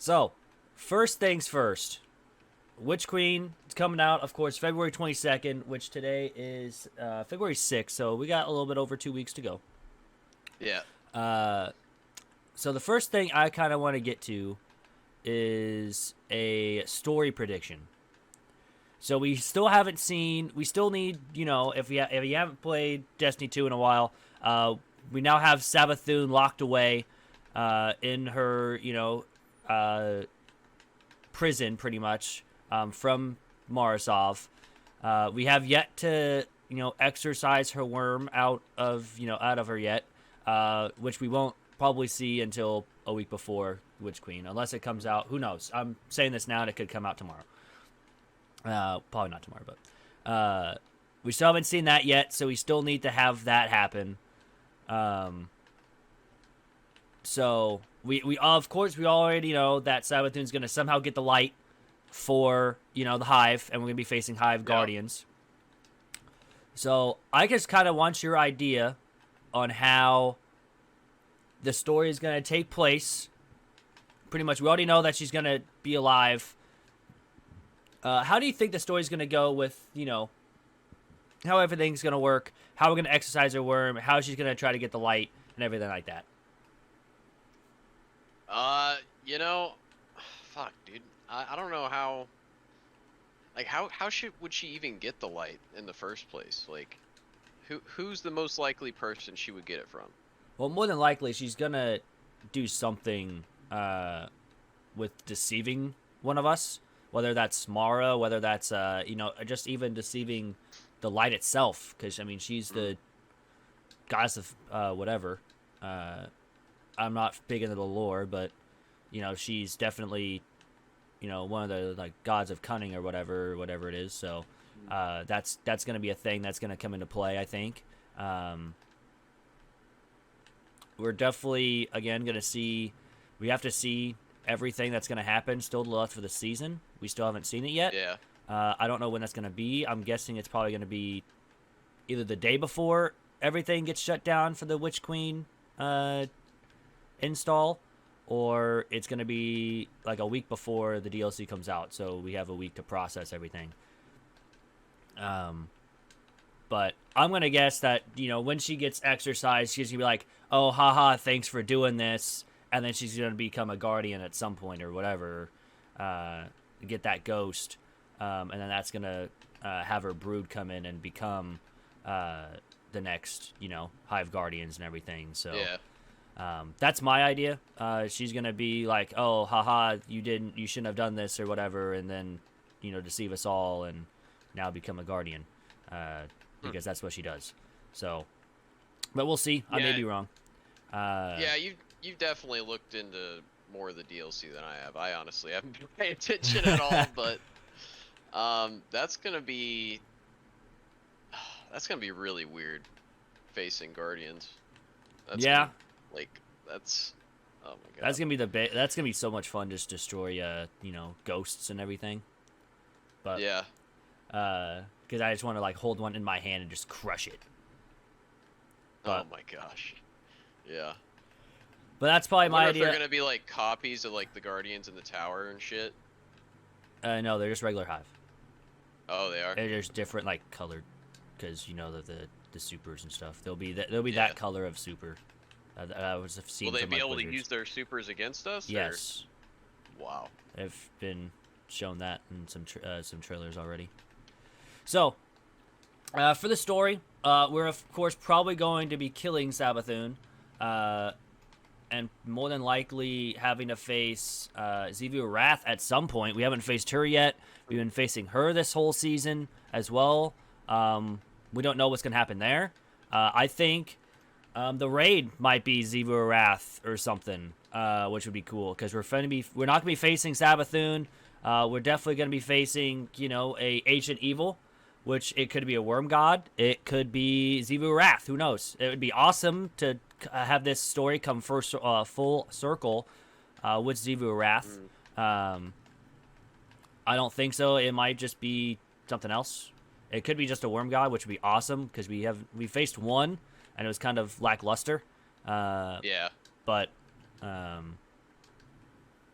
So, first things first. Witch Queen is coming out, of course, February 22nd, which today is February 6th, so we got a little bit over 2 weeks to go. Yeah. Uh, so the first thing I kind of want to get to is a story prediction. So we still haven't seen. We still need, if you haven't played Destiny 2 in a while, we now have Savathun locked away in her, prison, pretty much, from Marisov. We have yet to, exercise her worm out of her yet, which we won't probably see until a week before Witch Queen, unless it comes out. Who knows? I'm saying this now, and it could come out tomorrow. Probably not tomorrow, but we still haven't seen that yet, so we still need to have that happen. So we of course we already know that Savathun's gonna somehow get the light for the Hive, and we're gonna be facing Hive Guardians. So I just kind of want your idea on how the story is gonna take place. Pretty much, we already know that she's gonna be alive. How do you think the story's going to go with, how everything's going to work, how we're going to exercise her worm, how she's going to try to get the light, and everything like that? Fuck, dude. I don't know how, like, how would she even get the light in the first place? Like, who's the most likely person she would get it from? Well, more than likely, she's going to do something with deceiving one of us. Whether that's Mara, whether that's, just even deceiving the light itself. Because, I mean, she's the goddess of whatever. I'm not big into the lore, but, she's definitely, one of the, like, gods of cunning or whatever it is. So that's going to be a thing that's going to come into play, I think. We're definitely, again, going to see... We have to see everything that's going to happen still left for the season. We still haven't seen it yet. Yeah. I don't know when that's going to be. I'm guessing it's probably going to be either the day before everything gets shut down for the Witch Queen install, or it's going to be like a week before the DLC comes out, so we have a week to process everything. But I'm going to guess that, when she gets exercised, she's going to be like, oh, haha, thanks for doing this. And then she's going to become a guardian at some point or whatever, get that ghost. And then that's going to have her brood come in and become the next, Hive Guardians and everything. So that's my idea. She's going to be like, oh, haha, you shouldn't have done this or whatever. And then, deceive us all and now become a guardian because that's what she does. So, but we'll see. I may be wrong. You've definitely looked into more of the DLC than I have. I honestly haven't been paying attention at all, but that's gonna be really weird facing Guardians. That's oh my god. That's gonna be that's gonna be so much fun, just destroy ghosts and everything. But because I just want to like hold one in my hand and just crush it. But, oh my gosh. Yeah. But that's probably my idea. They're gonna be like copies of like the Guardians in the tower and shit. No, they're just regular Hive. Oh, they are. They're just different, like colored, because the supers and stuff. They'll be that color of super. I was seeing. Will they be able Blizzards. to use their supers against us? Yes. Or? Wow. They've been shown that in some trailers already. So, for the story, we're of course probably going to be killing Savathun. And more than likely having to face Xivu Arath at some point. We haven't faced her yet. We've been facing her this whole season as well. We don't know what's going to happen there. I think the raid might be Xivu Arath or something, which would be cool because we're not going to be facing Savathun. We're definitely going to be facing a ancient evil, which it could be a worm god. It could be Xivu Arath. Who knows? It would be awesome to have this story come full circle with Xivu Arath. I don't think so. It might just be something else. It could be just a worm god, which would be awesome because we faced one and it was kind of lackluster. Yeah. But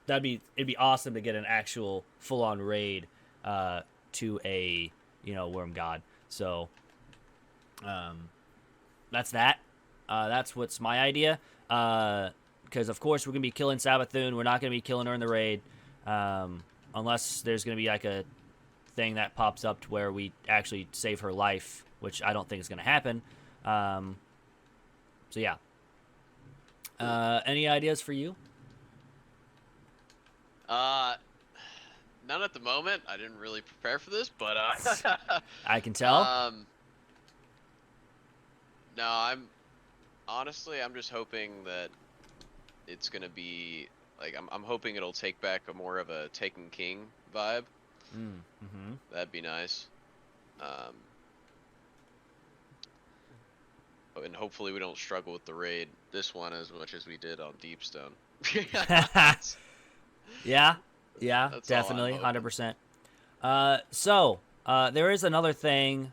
it'd be awesome to get an actual full on raid to a worm god. So that's that. That's what's my idea. Because of course we're gonna be killing Savathun. We're not gonna be killing her in the raid, unless there's gonna be like a thing that pops up to where we actually save her life, which I don't think is gonna happen. So yeah. Any ideas for you? None at the moment. I didn't really prepare for this, but I can tell. No, I'm just hoping that it's gonna be like I'm hoping it'll take back a more of a Taken King vibe. Mm-hmm. That'd be nice. And hopefully we don't struggle with the raid this one as much as we did on Deepstone. Yeah, That's definitely, all I'm 100%. So there is another thing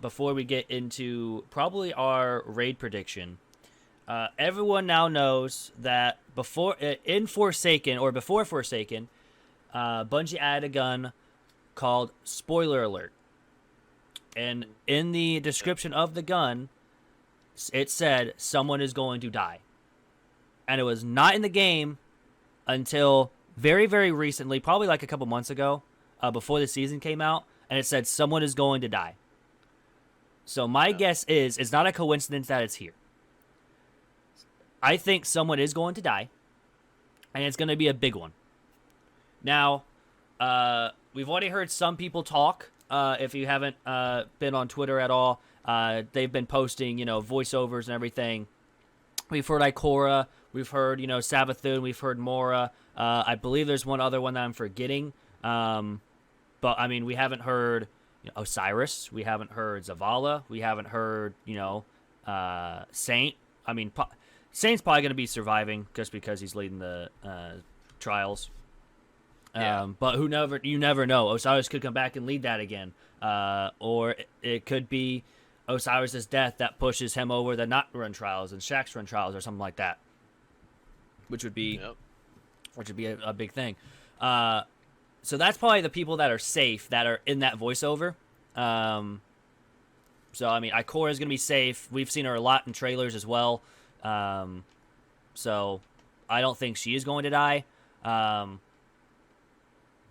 before we get into probably our raid prediction. Everyone now knows that before Forsaken, Bungie added a gun called Spoiler Alert. And in the description of the gun, it said someone is going to die. And it was not in the game until very, very recently, probably like a couple months ago, before the season came out, and it said someone is going to die. So my guess is it's not a coincidence that it's here. I think someone is going to die, and it's going to be a big one. Now, we've already heard some people talk. If you haven't been on Twitter at all, they've been posting, voiceovers and everything. We've heard Ikora, we've heard, Savathun, we've heard Mora. I believe there's one other one that I'm forgetting. But, I mean, we haven't heard Osiris. We haven't heard Zavala. We haven't heard, Saint. I mean, Saint's probably going to be surviving just because he's leading the trials. Yeah. But you never know. Osiris could come back and lead that again. Or it could be Osiris's death that pushes him over the not run trials and Shaxx run trials or something like that. Which would be a big thing. So that's probably the people that are safe that are in that voiceover. So I mean, Ikora is going to be safe. We've seen her a lot in trailers as well. So I don't think she is going to die.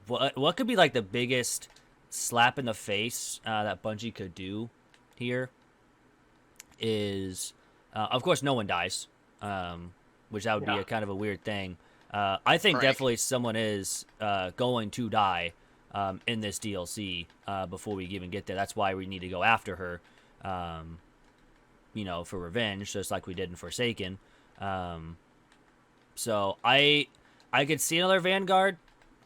What could be like the biggest slap in the face that Bungie could do here is, of course, no one dies, which that would be a kind of a weird thing. I think definitely someone is going to die in this DLC before we even get there. That's why we need to go after her, for revenge, just like we did in Forsaken. So I could see another Vanguard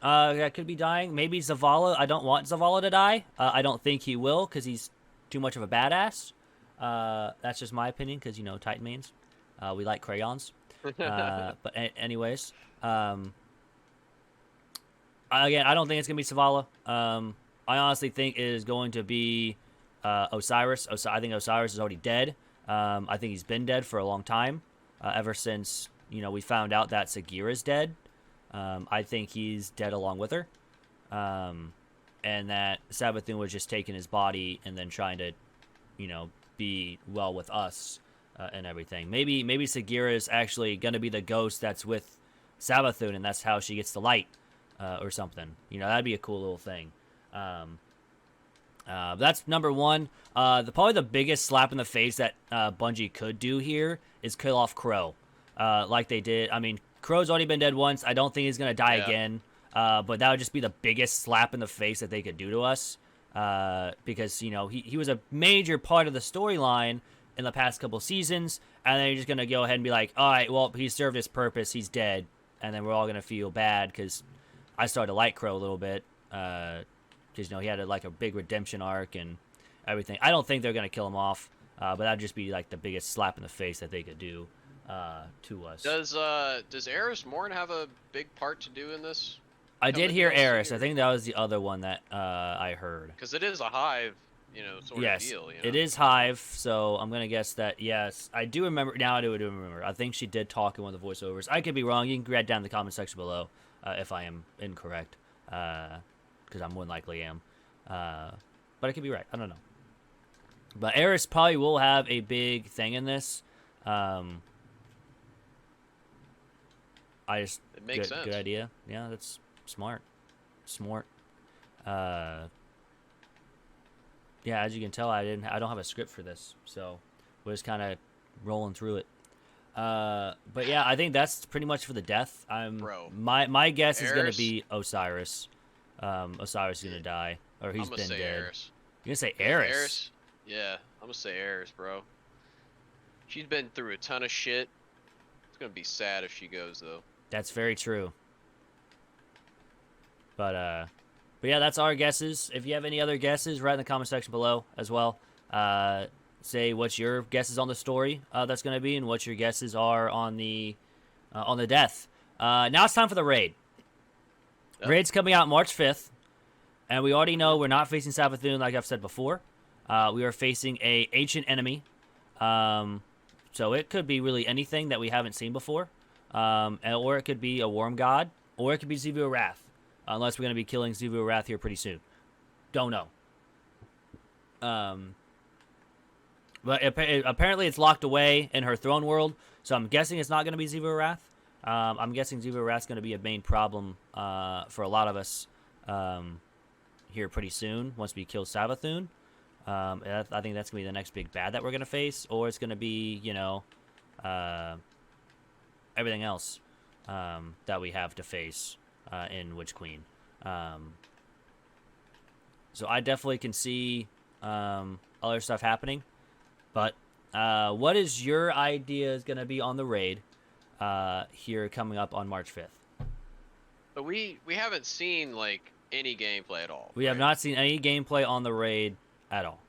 that could be dying. Maybe Zavala. I don't want Zavala to die. I don't think he will because he's too much of a badass. That's just my opinion because, Titan mains. We like crayons. But anyways, again, I don't think it's going to be Zavala. I honestly think it is going to be Osiris. I think Osiris is already dead. I think he's been dead for a long time. Ever since, we found out that Sagira's dead. I think he's dead along with her. And that Savathun was just taking his body and then trying to, be well with us and everything. Maybe Sagira is actually going to be the ghost that's with Savathun, and that's how she gets the light or something. That'd be a cool little thing. That's number one. Probably the biggest slap in the face that Bungie could do here is kill off Crow, like they did. I mean, Crow's already been dead once. I don't think he's gonna die again. But that would just be the biggest slap in the face that they could do to us, because he was a major part of the storyline in the past couple seasons, and then you're just gonna go ahead and be like, all right, well, he served his purpose. He's dead, and then we're all gonna feel bad because I started to like Crow a little bit. Because he had a big redemption arc and everything. I don't think they're gonna kill him off, but that'd just be like the biggest slap in the face that they could do to us. Does Eris Morn have a big part to do in this? I did hear Eris. I think that was the other one that I heard. Because it is a hive sort of Yes, deal. it is Hive, so I'm gonna guess that. Yes, I do remember now. I do remember. I think she did talk in one of the voiceovers. I could be wrong. You can write down in the comment section below if I am incorrect, because I more than likely am. But I could be right. I don't know. But Eris probably will have a big thing in this. I just It makes sense. good idea. Yeah, that's smart. Smart. Yeah, as you can tell, I don't have a script for this, so we're just kind of rolling through it. But yeah, I think that's pretty much for the death. Bro, My guess is gonna Eris? be Osiris. Osiris is gonna die, or he's I'm gonna been say dead. Eris. You're gonna say Eris? Eris? Yeah, I'm gonna say Eris, bro. She's been through a ton of shit. It's gonna be sad if she goes though. That's very true. But yeah, that's our guesses. If you have any other guesses, write in the comment section below as well. Say what your guesses on the story that's going to be, and what your guesses are on the death. Now it's time for the raid. Yep. Raid's coming out March 5th, and we already know we're not facing Savathun like I've said before. We are facing a ancient enemy, so it could be really anything that we haven't seen before, or it could be a worm god, or it could be Xivu Arath. Unless we're going to be killing Xivu Arath here pretty soon. Don't know. But apparently it's locked away in her throne world, so I'm guessing it's not going to be Xivu Arath. I'm guessing Xivu Arath's going to be a main problem for a lot of us here pretty soon once we kill Savathun. I think that's going to be the next big bad that we're going to face, or it's going to be, everything else that we have to face. In Witch Queen. So I definitely can see other stuff happening. But what is your idea is going to be on the raid here coming up on March 5th? But we haven't seen like any gameplay at all. We have not seen any gameplay on the raid at all.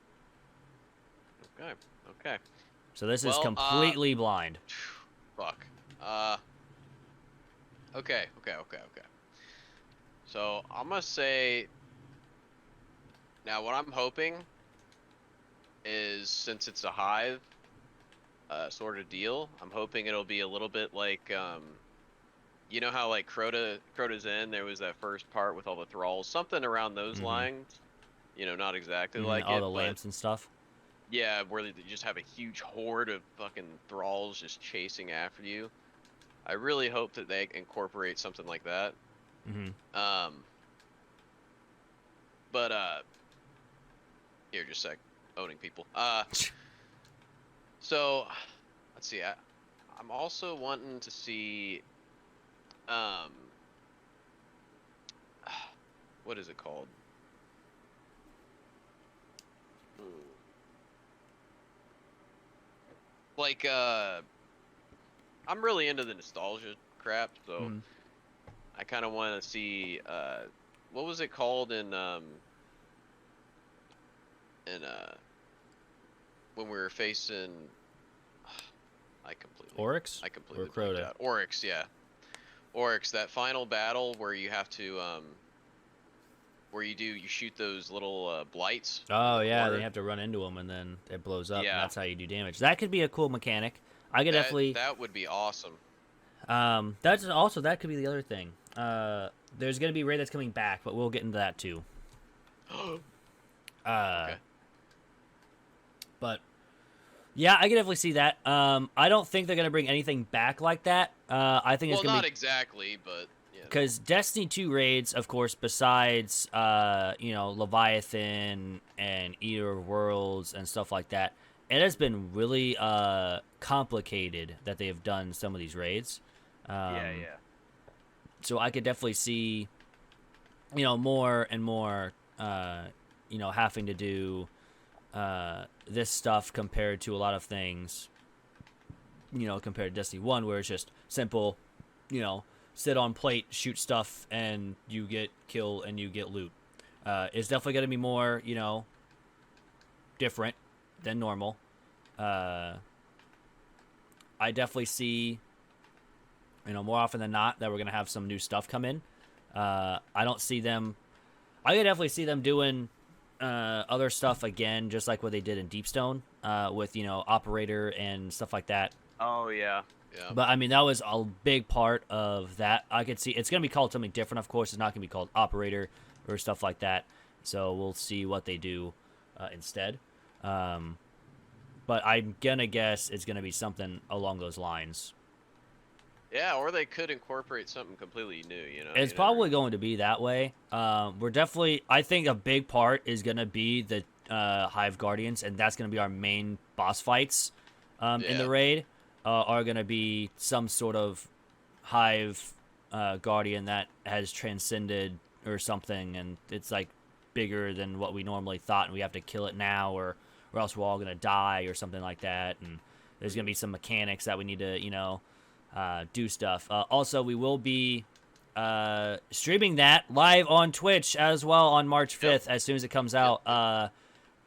Okay. So this is completely blind. Fuck. Okay. So I'm gonna say now what I'm hoping is, since it's a hive sort of deal, I'm hoping it'll be a little bit like you know how like Crota's Inn, there was that first part with all the thralls, something around those lines. Not exactly like all it, the lamps and stuff. Yeah, where they just have a huge horde of fucking thralls just chasing after you. I really hope that they incorporate something like that. But here, just a sec. Owning people. So let's see. I'm also wanting to see what is it called? Like I'm really into the nostalgia crap, so I kind of want to see what was it called in when we were facing Oryx? I completely or Crota? Oryx, yeah. Oryx, that final battle where you have to where you shoot those little blights. Oh yeah, they have to run into them and then it blows up. Yeah. And that's how you do damage. That could be a cool mechanic. I could definitely. That would be awesome. That's also, that could be the other thing. There's gonna be a raid that's coming back, but we'll get into that too. Okay. But yeah, I can definitely see that. I don't think they're gonna bring anything back like that. I think it's gonna not be exactly, but yeah. because Destiny 2 raids, of course, besides Leviathan and Eater of Worlds and stuff like that, it has been really complicated that they have done some of these raids. Yeah. So I could definitely see, more and more, having to do this stuff compared to a lot of things, compared to Destiny 1, where it's just simple, sit on plate, shoot stuff, and you get kill and you get loot. It's definitely going to be more, different than normal. I definitely see, more often than not, that we're going to have some new stuff come in. I don't see them... I could definitely see them doing other stuff again, just like what they did in Deepstone, with operator and stuff like that. Oh yeah. Yeah. But I mean, that was a big part of that. I could see it's gonna be called something different. Of course, it's not gonna be called operator or stuff like that. So we'll see what they do instead. But I'm gonna guess it's gonna be something along those lines. Yeah, or they could incorporate something completely new. It's probably going to be that way. We're definitely. I think a big part is gonna be the Hive Guardians, and that's gonna be our main boss fights in the raid. Are gonna be some sort of Hive Guardian that has transcended or something, and it's like bigger than what we normally thought, and we have to kill it now, or else we're all gonna die or something like that. And there's gonna be some mechanics that we need to do stuff. Also, we will be streaming that live on Twitch as well on March 5th. As soon as it comes out.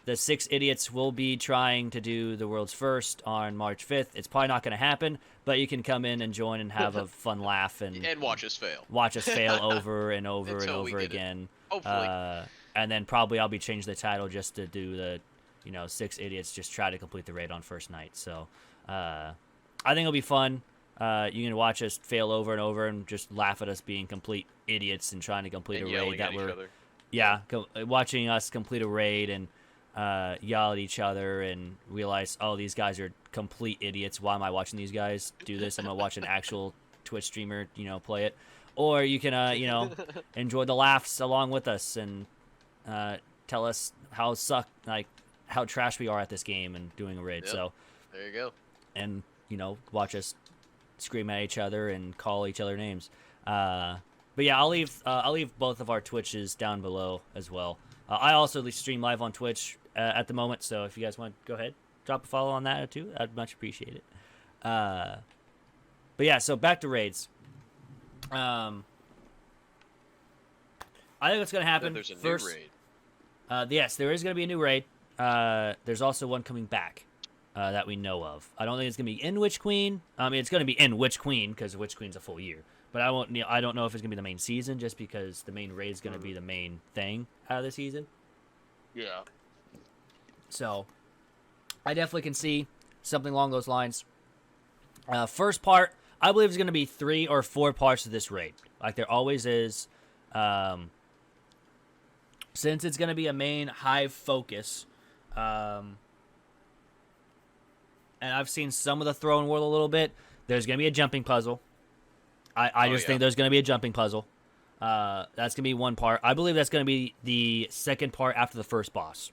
The 6 idiots will be trying to do the world's first on March 5th. It's probably not going to happen, but you can come in and join and have a fun laugh and watch us fail. Watch us fail over and over and over again. Hopefully. And then probably I'll be changing the title just to do the 6 idiots just try to complete the raid on first night. So I think it'll be fun. You can watch us fail over and over and just laugh at us being complete idiots and trying to complete a raid that watching us complete a raid and yell at each other and realize, oh, these guys are complete idiots. Why am I watching these guys do this? I'm gonna watch an actual Twitch streamer, play it. Or you can, enjoy the laughs along with us and tell us how trash we are at this game and doing a raid. Yep. So there you go. And watch us scream at each other and call each other names. But yeah, I'll leave both of our Twitches down below as well. I also stream live on Twitch at the moment, so if you guys want to go ahead, drop a follow on that too. I'd much appreciate it. But yeah, so back to raids. I think what's going to happen There's a first. New raid. Yes, there is going to be a new raid. There's also one coming back that we know of. I don't think it's going to be in Witch Queen. I mean, it's going to be in Witch Queen because Witch Queen's a full year. But I don't know if it's going to be the main season just because the main raid is going to be the main thing out of the season. Yeah. So I definitely can see something along those lines. First part, I believe is going to be 3 or 4 parts of this raid, like there always is. Since it's going to be a main Hive focus, and I've seen some of the throne world a little bit. There's going to be a jumping puzzle. I just think there's going to be a jumping puzzle. That's going to be one part. I believe that's going to be the second part after the first boss.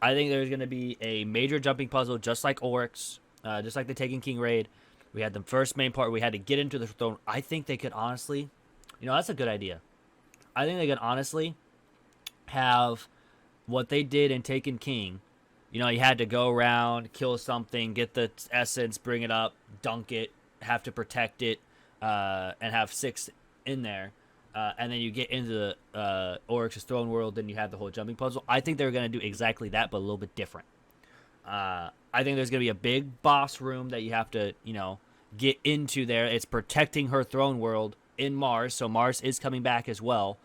I think there's going to be a major jumping puzzle, just like Oryx, just like the Taken King raid. We had the first main part where we had to get into the throne. I think they could honestly, that's a good idea. I think they could honestly have what they did in Taken King. You had to go around, kill something, get the essence, bring it up, dunk it, have to protect it, and have 6 in there. And then you get into the Oryx's throne world, then you have the whole jumping puzzle. I think they're going to do exactly that, but a little bit different. I think there's going to be a big boss room that you have to, get into there. It's protecting her throne world in Mars, so Mars is coming back as well.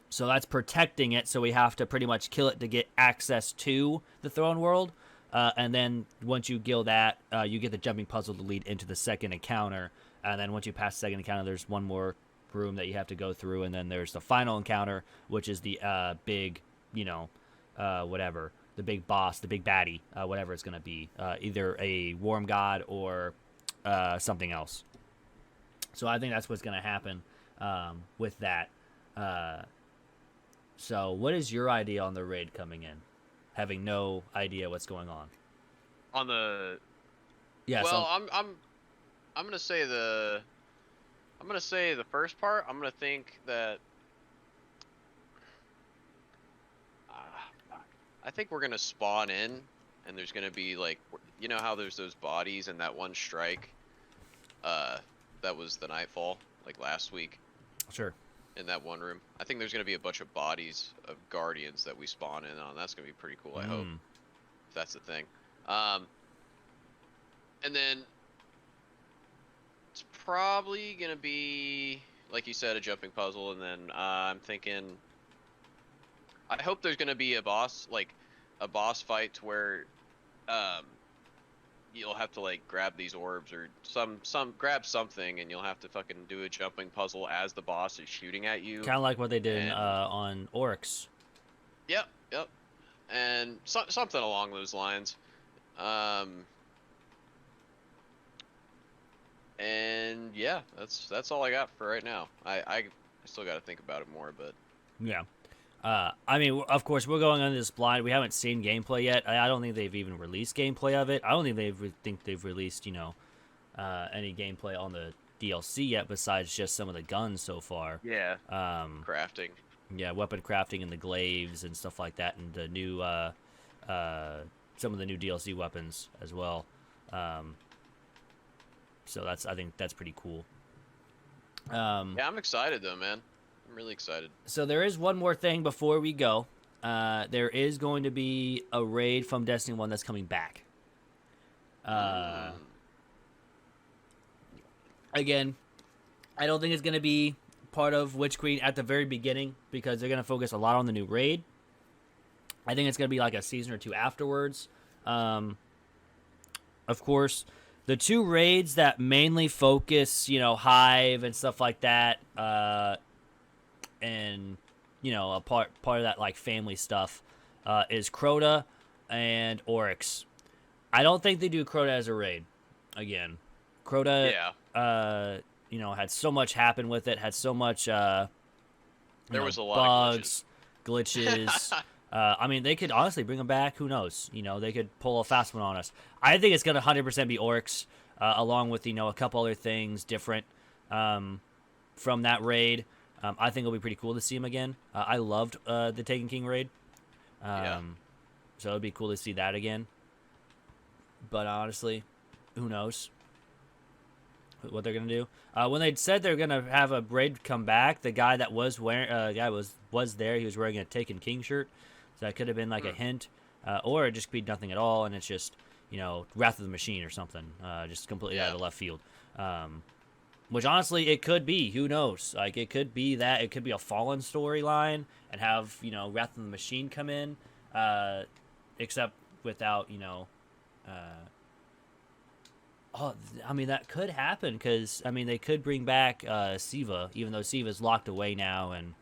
So that's protecting it, so we have to pretty much kill it to get access to the throne world. And then once you kill that, you get the jumping puzzle to lead into the second encounter. And then once you pass the second encounter, there's one more room that you have to go through. And then there's the final encounter, which is the big, whatever. The big boss, the big baddie, whatever it's going to be. Either a Worm God or something else. So I think that's what's going to happen with that. So what is your idea on the raid coming in? Having no idea what's going on. On the... Yeah, well, I'm gonna say the first part. I'm gonna think that I think we're gonna spawn in, and there's gonna be like, how there's those bodies in that one strike. That was the Nightfall, like last week. Sure. In that one room, I think there's gonna be a bunch of bodies of guardians that we spawn in on. That's gonna be pretty cool. I hope, if that's the thing. And then it's probably gonna be, like you said, a jumping puzzle, and then I'm thinking I hope there's gonna be a boss, like a boss fight to where um you'll have to like grab these orbs or grab something, and you'll have to fucking do a jumping puzzle as the boss is shooting at you. Kind of like what they did in, And on Oryx. yep, and something along those lines. Um, and yeah, that's all I got for right now. I still got to think about it more, but Yeah. I mean, of course, we're going on this blind. We haven't seen gameplay yet. I don't think they've even released gameplay of it. I don't think they've released, any gameplay on the DLC yet, besides just some of the guns so far. yeah, Um, crafting. yeah, weapon crafting and the glaives and stuff like that, and the new, some of the new DLC weapons as well. So I think that's pretty cool. Yeah, I'm excited though, man. I'm really excited. So there is one more thing before we go. There is going to be a raid from Destiny 1 that's coming back. Again, I don't think it's going to be part of Witch Queen at the very beginning because they're going to focus a lot on the new raid. I think it's going to be like a season or two afterwards. Of course, the two raids that mainly focus, Hive and stuff like that, and a part of that like family stuff is Crota and Oryx. I don't think they do Crota as a raid. Again, Crota, had so much happen with it. Had so much, there was a lot bugs, of glitches. I mean, they could honestly bring them back. Who knows? They could pull a fast one on us. I think it's gonna 100% be Oryx, along with a couple other things different from that raid. I think it'll be pretty cool to see him again. I loved the Taken King raid. So it'd be cool to see that again. But honestly, who knows what they're gonna do? When they said they're gonna have a raid come back, the guy that was wearing, was there. He was wearing a Taken King shirt, so that could have been like a hint, or it just could be nothing at all, and it's just Wrath of the Machine or something, just completely out of left field. Which honestly, it could be. Who knows? Like, it could be that. It could be a Fallen storyline and have, Wrath of the Machine come in, except without, I mean, that could happen because, I mean, they could bring back Siva, even though Siva's locked away now and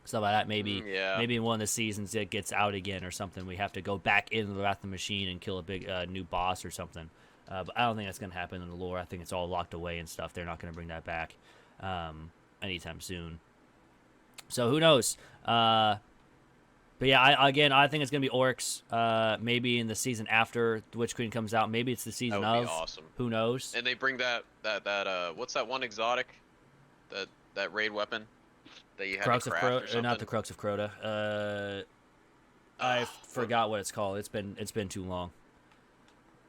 stuff like that. Maybe in one of the seasons it gets out again or something. We have to go back into the Wrath of the Machine and kill a big new boss or something. But I don't think that's going to happen in the lore. I think it's all locked away and stuff. They're not going to bring that back anytime soon. So who knows? But yeah, I think it's going to be Oryx. Maybe in the season after the Witch Queen comes out. Maybe it's the season that would of. Be awesome. Who knows? And they bring that what's that one exotic? That raid weapon that you had Crux to of craft or Crota, something? not the Crux of Crota. I forgot what it's called. It's been too long.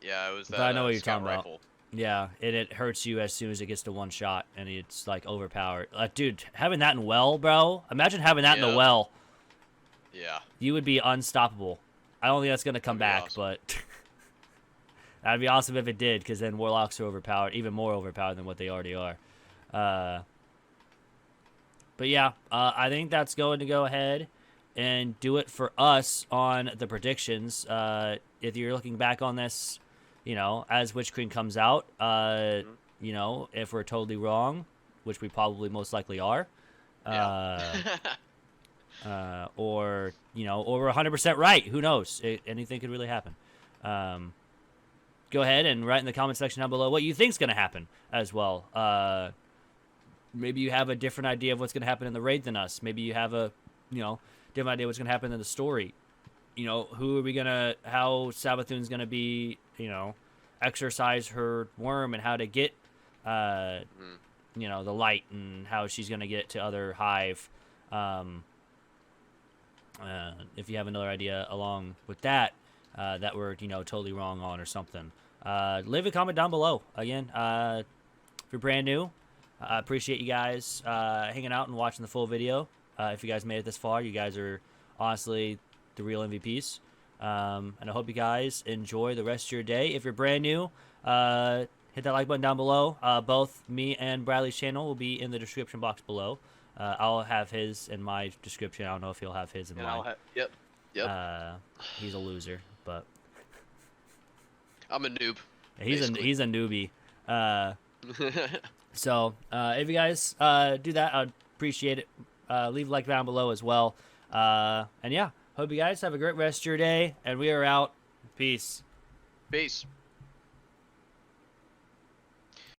Yeah, it was that. But I know what you're scout talking rifle. about. Yeah, and it hurts you as soon as it gets to one shot, and it's like overpowered. Dude, having that in well, bro. Imagine having that in the well. Yeah. You would be unstoppable. I don't think that's gonna come back, awesome. but that'd be awesome if it did, because then warlocks are overpowered, even more overpowered than what they already are. But yeah, I think that's going to go ahead and do it for us on the predictions. If you're looking back on this, as Witch Queen comes out, if we're totally wrong, which we probably most likely are, or we're 100% right. Who knows? Anything could really happen. Go ahead and write in the comment section down below what you think's going to happen as well. Maybe you have a different idea of what's going to happen in the raid than us. Maybe you have a, different idea what's going to happen in the story. Who are we going to, how Savathun's going to be, exercise her worm and how to get, the light and how she's going to get to other Hive. If you have another idea along with that, that we're, totally wrong on or something, leave a comment down below. Again, if you're brand new, I appreciate you guys hanging out and watching the full video. If you guys made it this far, you guys are honestly the real MVPs. And I hope you guys enjoy the rest of your day. If you're brand new, hit that like button down below. Both me and Bradley's channel will be in the description box below. I'll have his in my description. I don't know if he'll have his in And mine. I'll have. Yep. He's a loser, but I'm a noob. he's basically. a newbie. So if you guys do that, I'd appreciate it. Leave a like down below as well. And yeah, hope you guys have a great rest of your day. And we are out. Peace. Peace.